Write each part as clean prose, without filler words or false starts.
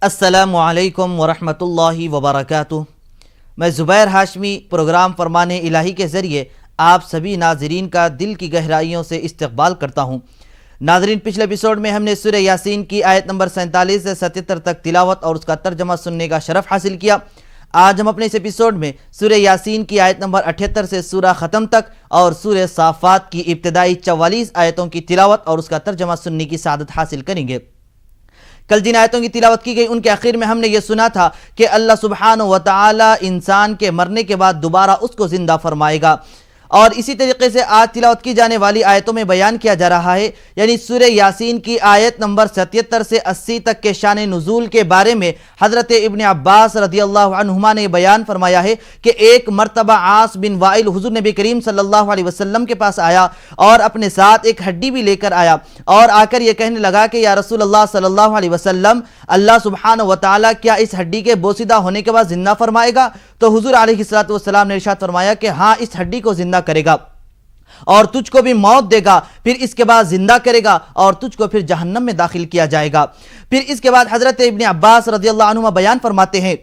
अस्सलामुअलैकुम वरहमतुल्लाहि वबरकातुह। मैं ज़ुबैर हाशमी प्रोग्राम फरमाने इलाही के ज़रिए आप सभी नाज़रीन का दिल की गहराइयों से इस्तक़बाल करता हूँ। नाज़रीन, पिछले एपिसोड में हमने सूरह यासीन की आयत नंबर 47 से 77 तक तिलावत और उसका तर्जमा सुनने का शरफ़ हासिल किया। आज हम अपने इस एपिसोड में सूरह यासीन की आयत नंबर 78 से सूरह ख़त्म तक और सूरह साफ़ात की इब्तिदाई 44 आयतों की तिलावत और उसका तर्जमा सुनने की सआदत हासिल करेंगे। कल जिन आयतों की तिलावत की गई उनके आखिर में हमने ये सुना था कि अल्लाह सुब्हानहू व तआला इंसान के मरने के बाद दोबारा उसको जिंदा फरमाएगा। और इसी तरीके से आज तिलावत की जाने वाली आयतों में बयान किया जा रहा है, यानी सूरह यासीन की आयत नंबर 77 से 80 तक के शान नुज़ूल के बारे में हज़रत इब्न अब्बास रज़ियल्लाहु अन्हुमा ने बयान फरमाया है कि एक मरतबा आस बिन वाइल हुज़ूर नबी करीम सल्लल्लाहु अलैहि वसल्लम के पास आया और अपने साथ एक हड्डी भी लेकर आया और आकर यह कहने लगा कि या रसूल अल्लाह सल्लल्लाहु अलैहि वसल्लम, अल्लाह सुब्हानहू व तआला क्या इस हड्डी के बोसीदा होने के बाद जिंदा फरमाएगा? तो हुजूर अलैहिस्सलातु वस्सलाम ने इरशाद फरमाया कि हाँ, इस हड्डी को जिंदा करेगा और तुझको भी मौत देगा, फिर इसके बाद जिंदा करेगा और तुझको फिर जहन्नम में दाखिल किया जाएगा। फिर इसके बाद हजरत इब्न अब्बास रज़ियल्लाहु अन्हुमा बयान फरमाते हैं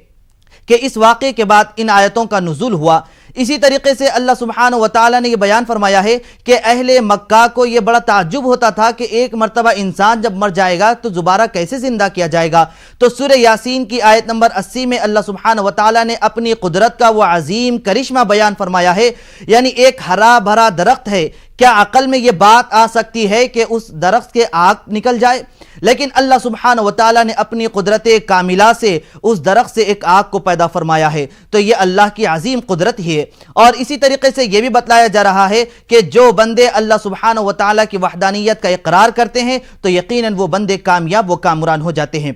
कि इस वाक़े के बाद इन आयतों का नुज़ूल हुआ। इसी तरीके से अल्लाह सुब्हानहू व तआला ने यह बयान फरमाया है कि अहले मक्का को यह बड़ा ताज्जुब होता था कि एक मरतबा इंसान जब मर जाएगा तो दोबारा कैसे जिंदा किया जाएगा। तो सूरह यासीन की आयत नंबर 80 में अल्लाह सुब्हानहू व तआला ने अपनी कुदरत का वह अजीम करिश्मा बयान फरमाया है, यानी एक हरा भरा दरख्त है, क्या अकल में यह बात आ सकती है कि उस दरख्त के आग निकल जाए? लेकिन अल्लाह सुब्हानहू व तआला ने अपनी कुदरत कामिला से उस दरख्त से एक आग को पैदा फरमाया है। तो यह अल्लाह की अजीम कुदरत ही है। और इसी तरीके से यह भी बतलाया जा रहा है कि जो बंदे अल्लाह सुब्हानहू व तआला की वहदानियत का इकरार करते हैं तो यकीनन वो बंदे कामयाब व कामरान हो जाते हैं।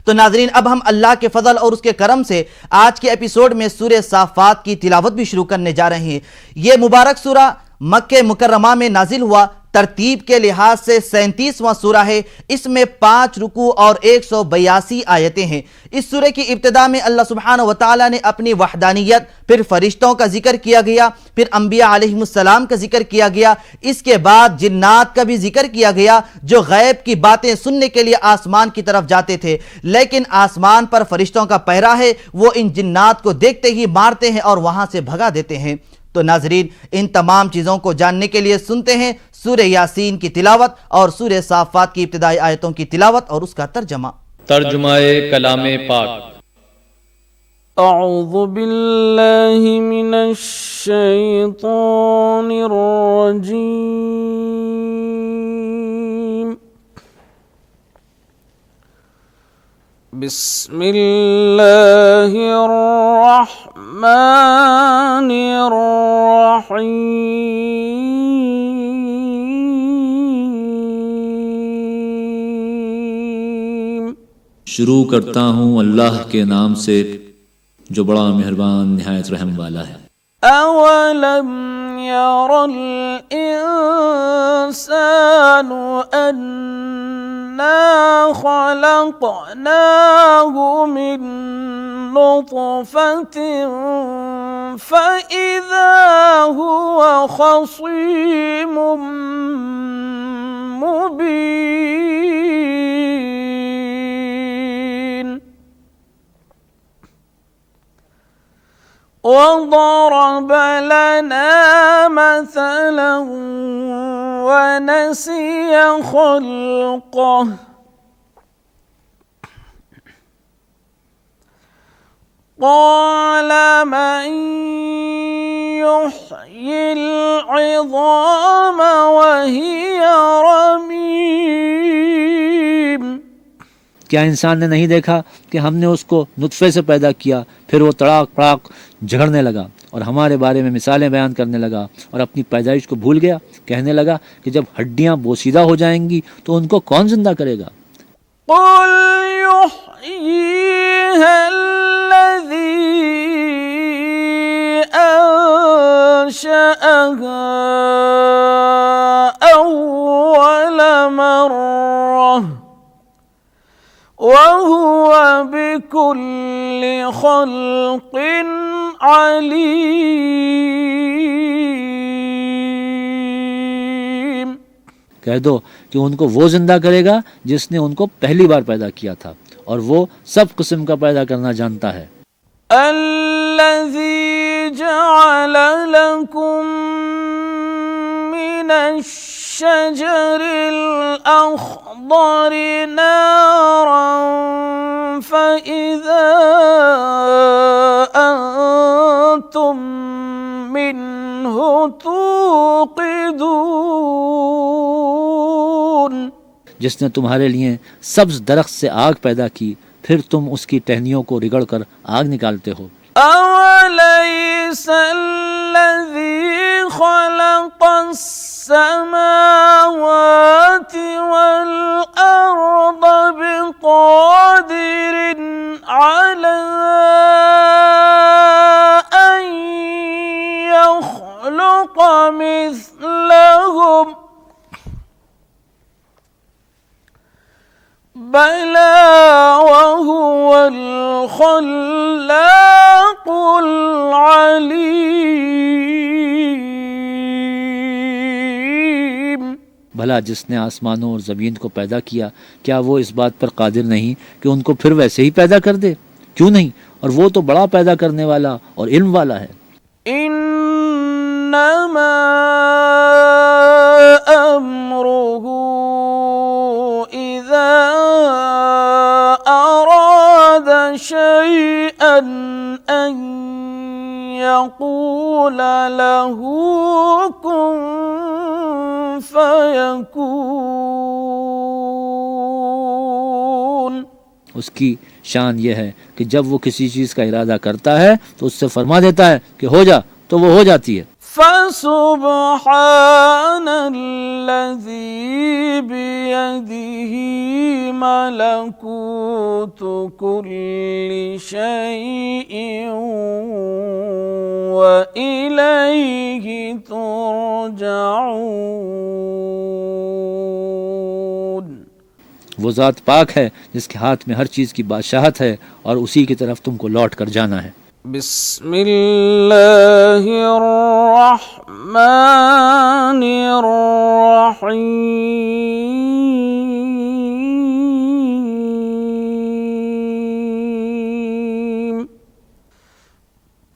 तो नाजरीन, अब हम अल्लाह के फजल और उसके करम से आज के एपिसोड में सूरह साफ़ात की तिलावत भी शुरू करने जा रहे हैं। यह मुबारक सूरा मक्के मुकर्रमा में नाजिल हुआ। तरतीब के लिहाज से 37वां सूरा है। इसमें 5 रुकू और 182 आयतें हैं। इस सूरे की इब्तिदा में अल्लाह सुब्हानहू व तआला ने अपनी वहदानियत, फिर फरिश्तों का जिक्र किया गया, फिर अंबिया अलैहिमुस्सलाम का जिक्र किया गया, इसके बाद जिन्नात का भी जिक्र किया गया जो गैब की बातें सुनने के लिए आसमान की तरफ जाते थे, लेकिन आसमान पर फरिश्तों का पहरा है, वो इन जिन्नात को देखते ही मारते हैं और वहां से भगा देते हैं। तो नाजरीन, इन तमाम चीज़ों को जानने के लिए सुनते हैं सूरह यासीन की तिलावत और सूरह साफ़ात की इब्तिदाई आयतों की तिलावत और उसका तर्जमा। तर्जुमाए कलामे पाक। अऊज़ु बिल्लाहि मिनश शैतानिर रजीम। बिस्मिल्लाहिर रहमानिर रहीम। शुरू करता हूँ अल्लाह के नाम से जो बड़ा मेहरबान निहायत रहम वाला है। अवलम यरल इंसानु अन्ना खलक़नाहु मिन नुत्फ़तिन फ़इज़ा हुवा ख़सीमुम मुबीन। वضرب لنا مثلا ونسي خلقه قال من يحيي العظام وهي رميم। क्या इंसान ने नहीं देखा कि हमने उसको नुत्फे से पैदा किया, फिर वो तड़ाक पड़ाक झगड़ने लगा और हमारे बारे में मिसालें बयान करने लगा और अपनी पैदाइश को भूल गया। कहने लगा कि जब हड्डियां बोसीदा हो जाएंगी तो उनको कौन जिंदा करेगा? कुल युह्यीहा अल्लज़ी अंशअहा अव्वल मर्रह वहुव बिकुल्लि खल्क़िन अलीम। कह दो कि उनको वो जिंदा करेगा जिसने उनको पहली बार पैदा किया था और वो सब किस्म का पैदा करना जानता है। الذي جعل لكم من الشجر الأخضر نارا فإذا أنتم منه توقدون, जिसने तुम्हारे लिए सब्ज दरख्त से आग पैदा की, फिर तुम उसकी टहनियों को रिगड़ कर आग निकालते हो। أوليس الذي خلق السماوات والأرض بقادر على أن يخلق مثلهم بلى وهو الخلاق العليم. भला जिसने आसमानों और ज़मीन को पैदा किया, क्या वो इस बात पर कादिर नहीं कि उनको फिर वैसे ही पैदा कर दे? क्यों नहीं, और वो तो बड़ा पैदा करने वाला और इल्म वाला है। इन्नमा अम्रुहु इज़ा अराद शैअन अन यक़ूल लहू कुन फयकून. उसकी शान यह है कि जब वो किसी चीज़ का इरादा करता है तो उससे फरमा देता है कि हो जा, तो वो हो जाती है। फसुब्हानल्लज़ी बियदिही मलकूतु कुल्लि शैइन व इलैहि तुरजऊन. वो ज़ात पाक है जिसके हाथ में हर चीज़ की बादशाहत है और उसी की तरफ तुमको लौट कर जाना है। बिस्मिल्लाहिर्रहमानिर्रहीम.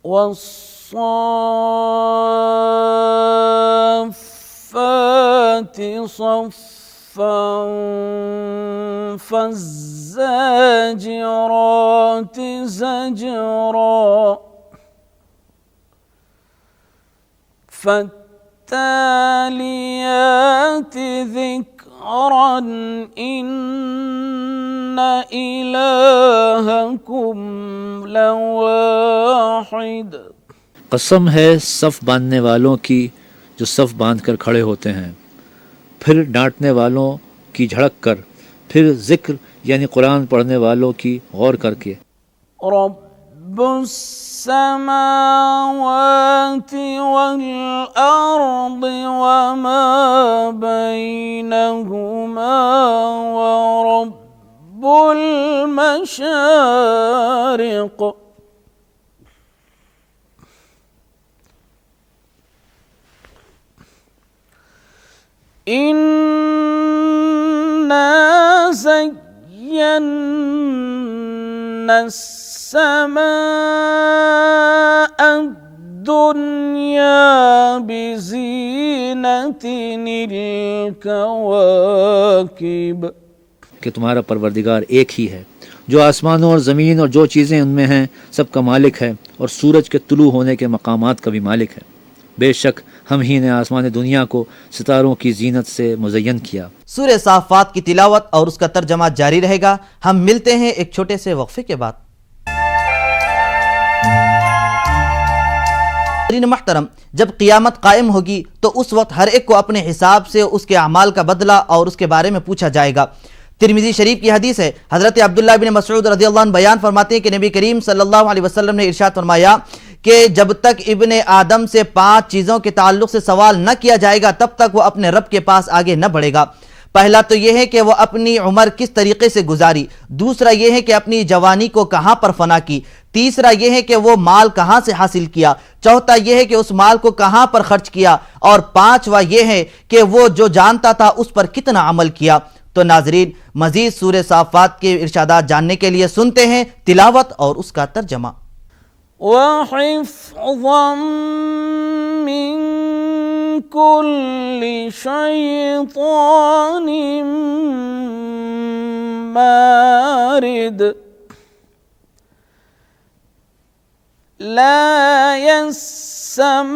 वस्साफ़ाति सफ़्फ़ा फज़्ज़ाजिरात ज़जरा फत्तालियात ज़िक्रा इन्न इलाहकुम लवाहिद. कसम है सफ़ बांधने वालों की जो सफ़ बांध कर खड़े होते हैं, फिर डांटने वालों की झड़क कर, फिर जिक्र यानी कुरान पढ़ने वालों की गौर करके. रब्बुस समावाति वल अर्दि वमा बैनहुमा व रब्बुल मशारिक़. इन्ना ज़य्यन्ना अस्समाअ दुन्या बिज़ीनतिनिल कवाकिब. कि तुम्हारा परवरदिगार एक ही है जो आसमानों और ज़मीन और जो चीज़ें उनमें हैं सब का मालिक है और सूरज के तुलू होने के मकामात का भी मालिक है. बेशक हम ही ने आसमान दुनिया को सितारों की जीनत से मुज़य्यन किया. सूरह साफ़ात की तिलावत और उसका तर्जमा जारी रहेगा. हम मिलते हैं एक छोटे से वक्फे के बाद. महतरम, जब क़ियामत कायम होगी तो उस वक्त हर एक को अपने हिसाब से उसके अमाल का बदला और उसके बारे में पूछा जाएगा. तिरमिज़ी शरीफ की हदीस है, हज़रत अब्दुल्लाह बिन मसऊद रज़ियल्लाहु अन्हु बयान फरमाते हैं कि नबी करीम सल्लल्लाहु अलैहि वसल्लम ने इरशाद फरमाया कि जब तक इब्ने आदम से 5 चीज़ों के ताल्लुक़ से सवाल न किया जाएगा तब तक वो अपने रब के पास आगे न बढ़ेगा. पहला तो यह है कि वो अपनी उम्र किस तरीके से गुजारी, दूसरा यह है कि अपनी जवानी को कहाँ पर फना की, तीसरा यह है कि वो माल कहाँ से हासिल किया, चौथा यह है कि उस माल को कहाँ पर खर्च किया, और पांचवा यह है कि वो जो जानता था उस पर कितना अमल किया. तो नाजरीन, मजीद सूरह साफ़ात के इरशादात जानने के लिए सुनते हैं तिलावत और उसका तर्जमा। وحفظا من كل شيطان مارد لا يسمعون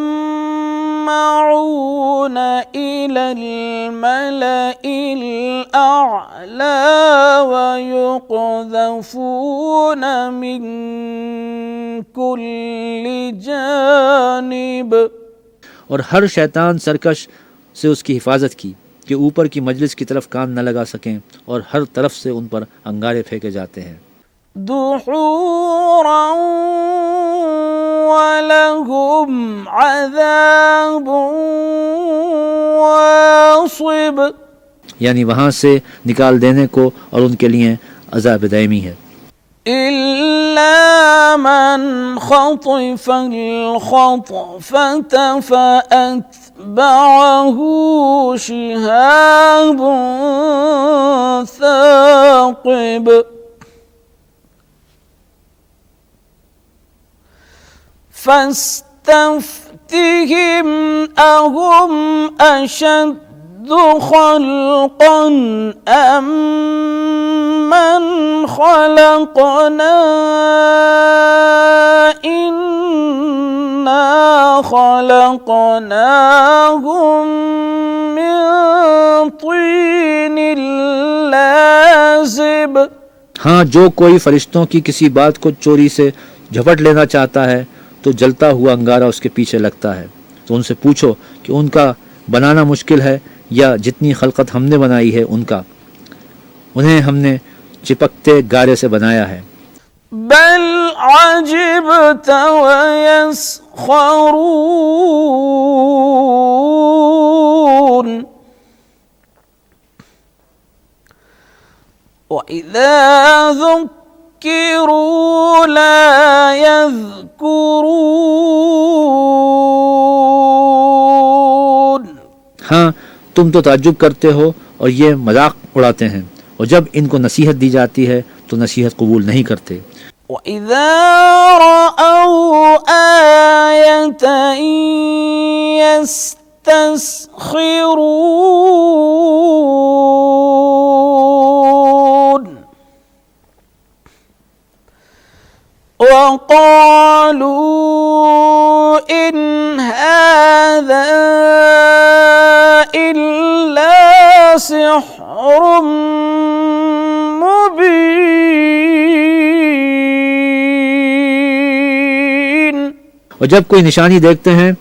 إلى الملأ الأعلى ويقذفون من كل جانب। और हर शैतान सरकश से उसकी हिफाजत की कि ऊपर की मजलिस की तरफ कान न लगा सकें, और हर तरफ से उन पर अंगारे फेंके जाते हैं। दुहूरा वलहुम अज़ाब वासिब, यानी वहाँ से निकाल देने को और उनके लिए अज़ाब दायमी है। इल्ला मन खतिफल खतफत फअतबअहु शिहाबुन साक़िब, फस्तफ्तिहिम अहुम अशद्दु खल्क़न अम्मन खलक़ना इन्ना खलक़नाहुम मिन तीनिल लाज़िब। हाँ, जो कोई फरिश्तों की किसी बात को चोरी से झपट लेना चाहता है तो जलता हुआ अंगारा उसके पीछे लगता है। तो उनसे पूछो कि उनका बनाना मुश्किल है या जितनी खलकत हमने बनाई है उनका, उन्हें हमने चिपकते गारे से बनाया है। बल अजिबत वयस्खरून वइज़ा ज़ुक्किरू ला यज़्कुरून। हाँ, तुम तो ताज्जुब करते हो और ये मजाक उड़ाते हैं, और जब इनको नसीहत दी जाती है तो नसीहत कबूल नहीं करते। वइज़ा रअऊ आयतन यस्तस्खिरून वक़ालू इन हाज़ा इल्ला सिह्रुम मुबीन। और जब कोई निशानी देखते हैं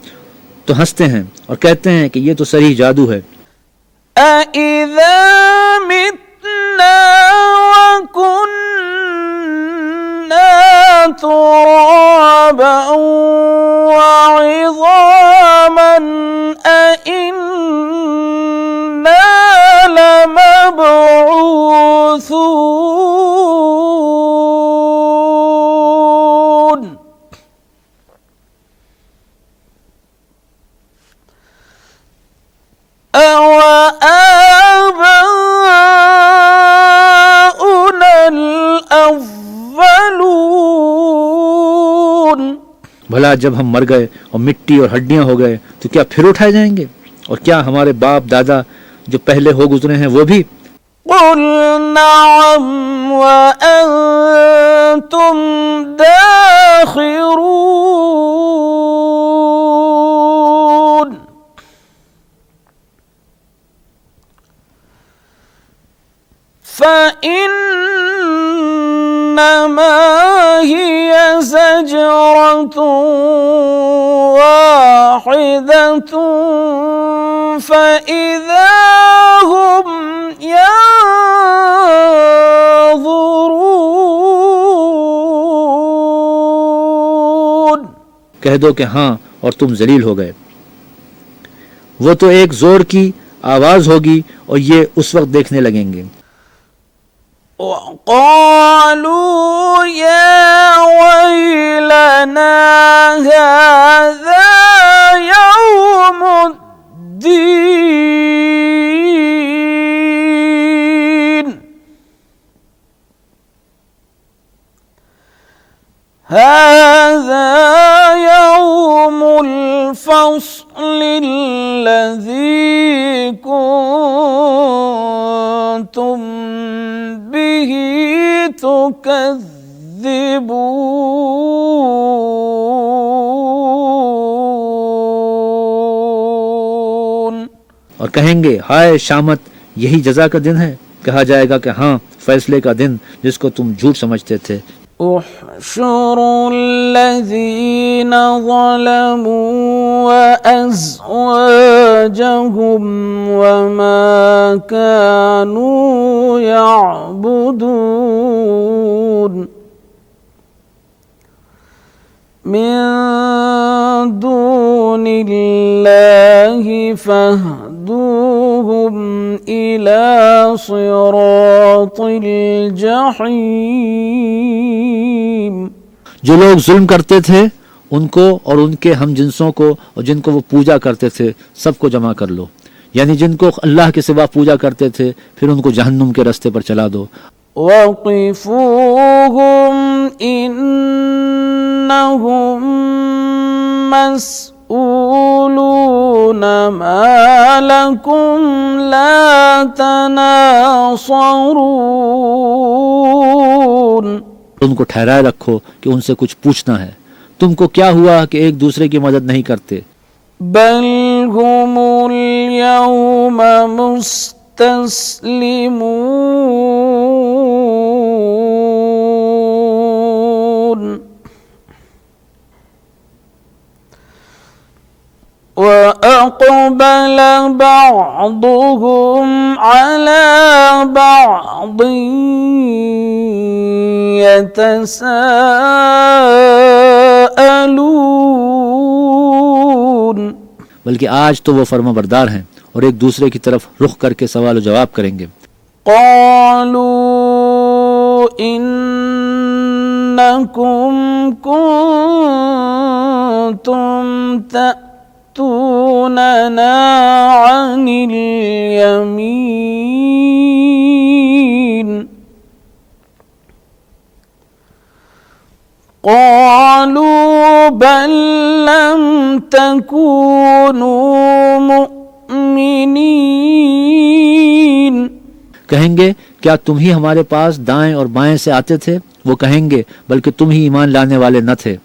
तो हंसते हैं और कहते हैं कि ये तो सही जादू है। अइज़ा मितना वकुन्ना तुराबन वइज़ामन अइन्ना लमबऊसून। أَوَآبَاؤُنَا الْأَوَّلُونَ। भला जब हम मर गए और मिट्टी और हड्डियां हो गए तो क्या फिर उठाए जाएंगे? और क्या हमारे बाप दादा जो पहले हो गुजरे हैं वो भी? قُلْ نَعَمْ وَأَنْتُمْ دَاخِرُونَ। فإنما هي زجرة واحدة فإذا هم ينظرون। कह दो कि हाँ और तुम जलील हो गए। वो तो एक जोर की आवाज होगी और ये उस वक्त देखने लगेंगे। وقالوا يا ويلنا هذا يوم الدين هذا يوم الفصل الذي كنتم به تكذبون। और कहेंगे हाय शामत, यही जजा का दिन है। कहा जाएगा कि हाँ, फैसले का दिन जिसको तुम झूठ समझते थे। احشروا الذين ظلموا وأزواجهم وما كانوا يعبدون من دون الله فاهدوهم إلى صراط الجحيم। जो लोग जुल्म करते थे उनको और उनके हम जिनसों को और जिनको वो पूजा करते थे सबको जमा कर लो, यानी जिनको अल्लाह के सिवा पूजा करते थे फिर उनको जहन्नुम के रास्ते पर चला दो। वक़िफूहुम इन्नहुम मस्ऊलून मा लकुम ला तनासरून। उनको ठहराए रखो कि उनसे कुछ पूछना है, तुमको क्या हुआ कि एक दूसरे की मदद नहीं करते। बल हुमुल यौम मुस्तस्लिमून وأقبل بعضهم على بعض يتساءلون। बल्कि आज तो वो फर्माबरदार हैं और एक दूसरे की तरफ रुख करके सवाल जवाब करेंगे। قالوا إنكم كنتم تأتوننا عن اليمين قالوا بل لم تكونوا مؤمنين। कहेंगे क्या तुम ही हमारे पास दाएं और बाएं से आते थे? वो कहेंगे बल्कि तुम ही ईमान लाने वाले न थे।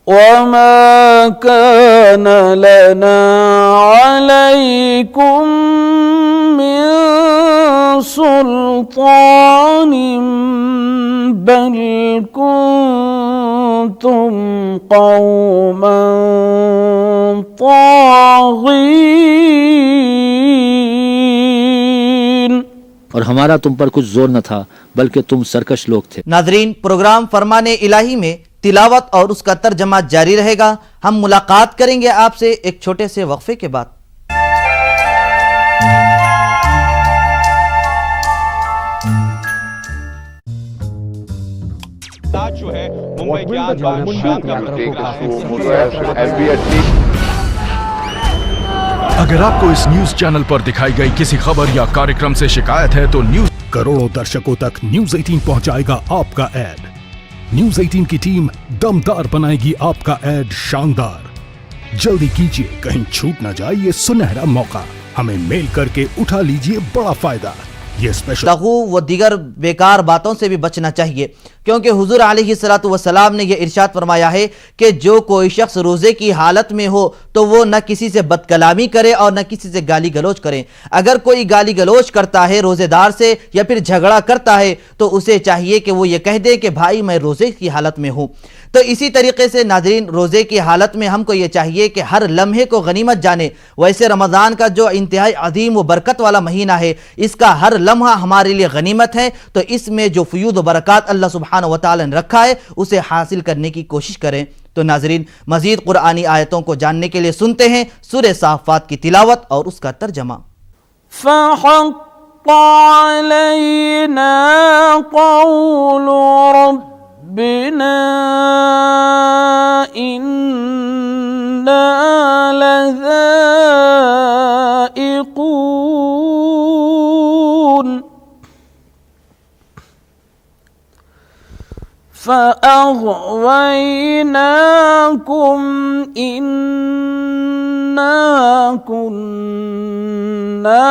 وما كان لنا عليكم من سلطان بل كنتم قوما طاغين। और हमारा तुम पर कुछ जोर न था बल्कि तुम सरकश लोग थे। नाजरीन, प्रोग्राम फरमाने इलाही में तिलावत और उसका तर्जमा जारी रहेगा। हम मुलाकात करेंगे आपसे एक छोटे से वक्फे के बाद। जो है मुंबई के आसपास शांत अगर आपको इस न्यूज चैनल पर दिखाई गई किसी खबर या कार्यक्रम से शिकायत है तो न्यूज करोड़ों दर्शकों तक न्यूज 18 पहुंचाएगा आपका ऐड। न्यूज 18 की टीम दमदार बनाएगी आपका ऐड शानदार। जल्दी कीजिए, कहीं छूट न जाए ये सुनहरा मौका। हमें मेल करके उठा लीजिए बड़ा फायदा। ये स्पेशल लघु व दीगर बेकार बातों से भी बचना चाहिए, क्योंकि हुजूर अलैहिस्सलातु वस्सलाम ने यह इरशाद फरमाया है कि जो कोई शख्स रोजे की हालत में हो तो वो न किसी से बदकलामी करे और न किसी से गाली गलौज करे। अगर कोई गाली गलौज करता है रोजेदार से या फिर झगड़ा करता है तो उसे चाहिए कि वो ये कह दे कि भाई मैं रोजे की हालत में हूँ। तो इसी तरीके से नाज़रीन, रोजे की हालत में हमको ये चाहिए कि हर लम्हे को गनीमत जाने। वैसे रमज़ान का जो इंतहाई अजीम व बरकत वाला महीना है, इसका हर लम्हा हमारे लिए गनीमत है। तो इसमें जो फ़यूद व बरकत अल्लाह सुब्हानहू व तआला ने रखा है उसे हासिल करने की कोशिश करें। तो नाज़रीन, मज़ीद कुरानी आयतों को जानने के लिए सुनते हैं सूरह साफ़ात की तिलावत और उसका तर्जमा। फ़हक़्क़ अलैना क़ौलु रब्बिना इन्ना लज़ाइक़ून فأغويناكم إنا كنا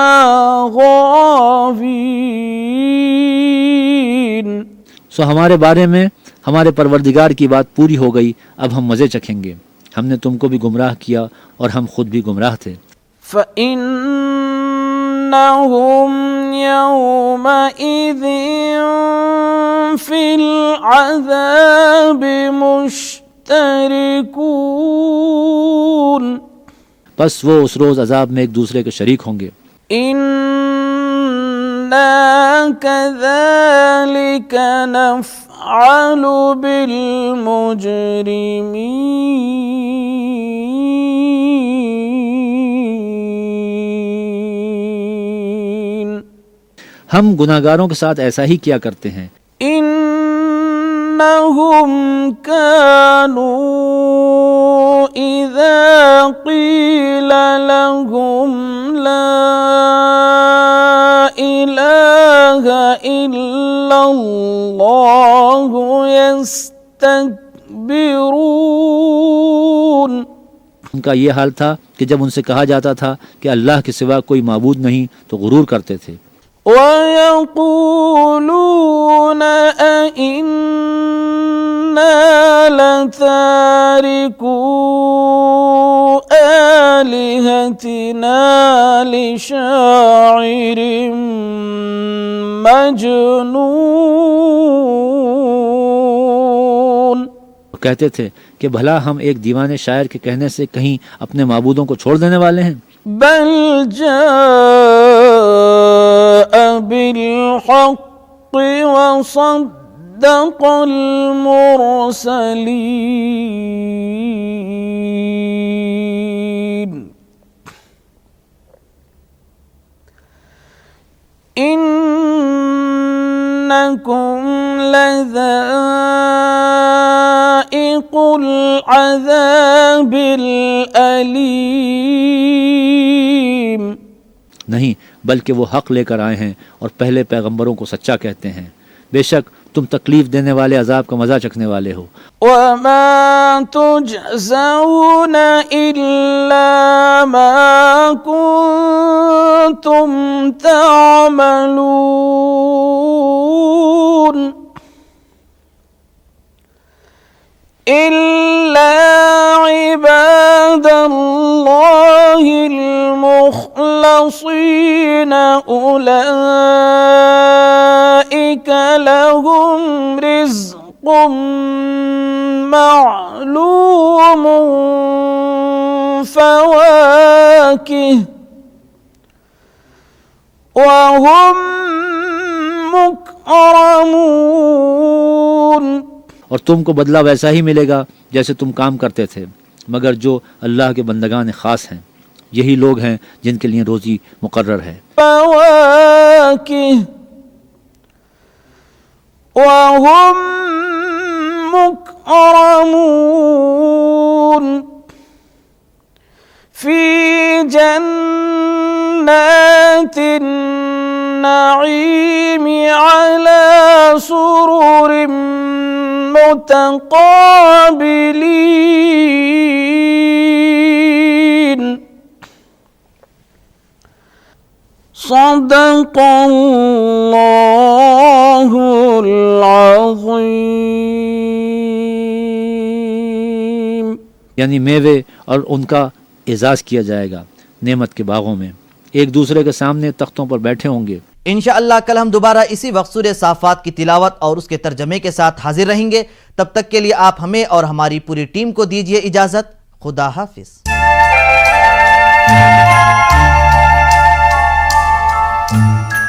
غاوين। सो हमारे बारे में हमारे परवरदिगार की बात पूरी हो गई, अब हम मज़े चखेंगे। हमने तुमको भी गुमराह किया और हम खुद भी गुमराह थे। فإنهم يومئذ في العذاب مشتركون। बस वो उस रोज़ अजाब में एक दूसरे के शरीक होंगे। إنا كذلك نفعل بالمجرمين। हम गुनाहगारों के साथ ऐसा ही किया करते हैं। إنهم كانوا إذا قيل لهم لا إله إلا الله يستكبرون। उनका ये हाल था कि जब उनसे कहा जाता था कि अल्लाह के सिवा कोई माबूद नहीं तो गुरूर करते थे। ويقولون أئنا لتاركو آلهتنا لشاعر مجنون। कहते थे कि भला हम एक दीवाने शायर के कहने से कहीं अपने माबूदों को छोड़ देने वाले हैं। بل جاء بالحق وصدق المرسلين إنكم لذائق العذاب الأليم। नहीं, बल्कि वो हक लेकर आए हैं और पहले पैगंबरों को सच्चा कहते हैं। बेशक तुम तकलीफ देने वाले अजाब का मजा चखने वाले हो। वमा तुजज़ऊन इल्ला मा कुंतुम तामलून इल्ला इबादल्लाहिल मुखलसीन उलाइका लहुम रिज़्क़ुम मालूमुन फवाकिह वहुम मुकरमून। और तुमको बदला वैसा ही मिलेगा जैसे तुम काम करते थे, मगर जो अल्लाह के बंदगान खास हैं यही लोग हैं जिनके लिए रोजी मुकर्रर है। फवाकिह वहुम मुकरमून फी जन्नातिन नईम अला सुरुरिन मुतक़ाबिलीन। सदक़ल्लाहुल अज़ीम। यानी मेवे और उनका एजाज़ किया जाएगा नेमत के बागों में, एक दूसरे के सामने तख्तों पर बैठे होंगे। इंशाअल्लाह कल हम दोबारा इसी वक्त सूरह साफ़ात की तिलावत और उसके तर्जमे के साथ हाजिर रहेंगे। तब तक के लिए आप हमें और हमारी पूरी टीम को दीजिए इजाज़त। खुदा हाफिज़।